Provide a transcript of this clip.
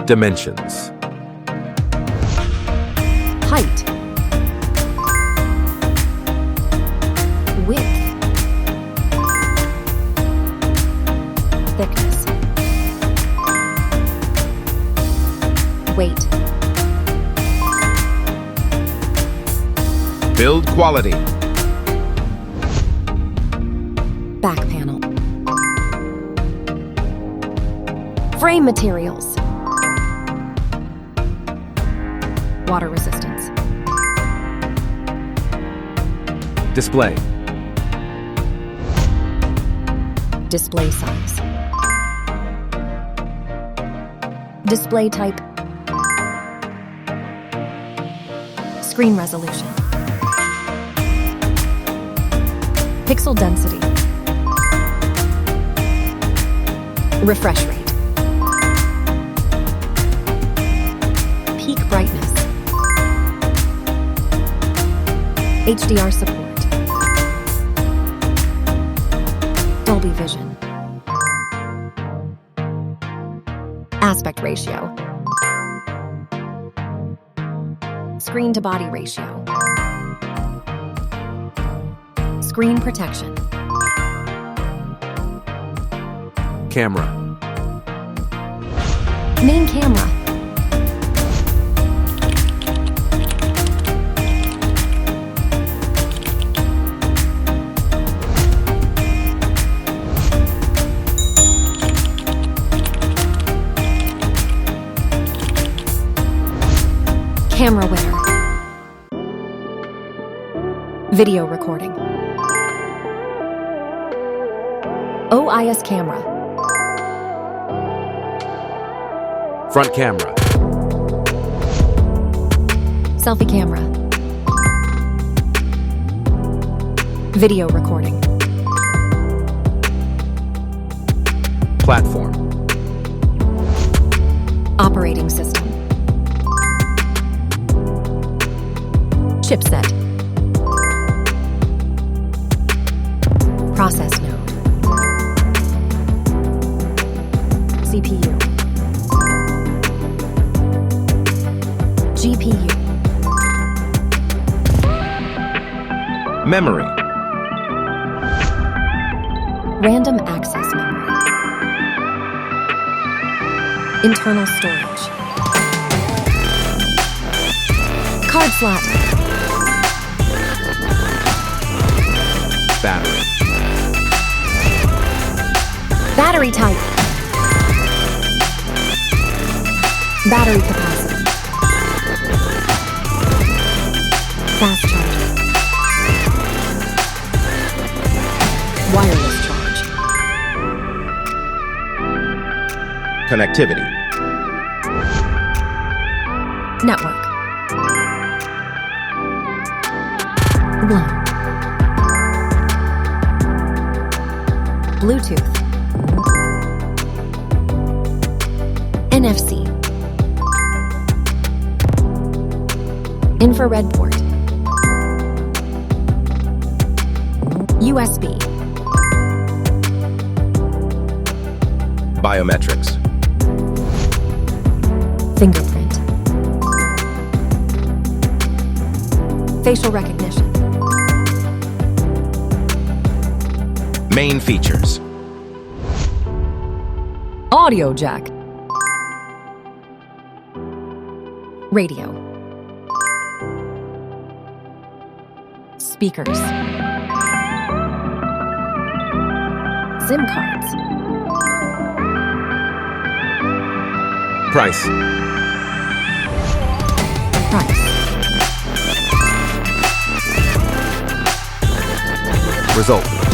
Dimensions. Height. Width. Thickness. Weight. Build quality. Back panel. Frame materials. Water resistance. Display. Display size. Display type. Screen resolution. Pixel density. Refresh rate. Peak brightness. HDR support. Dolby Vision. Aspect ratio. Screen to body ratio. Screen protection. Camera. Main camera. Camera winner. Video recording. OIS camera. Front camera. Selfie camera. Video recording. Platform. Operating system. Chipset. Process node. CPU. GPU. Memory. Random access memory. Internal storage. Card slot. Battery. Battery type. Battery capacity. Fast charger. Wireless charge. Connectivity. Network. LAN. Bluetooth. NFC. Infrared port. USB. Biometrics. Fingerprint. Facial recognition. Main features. Audio jack. Radio. Speakers. SIM cards. Price. Price. Result.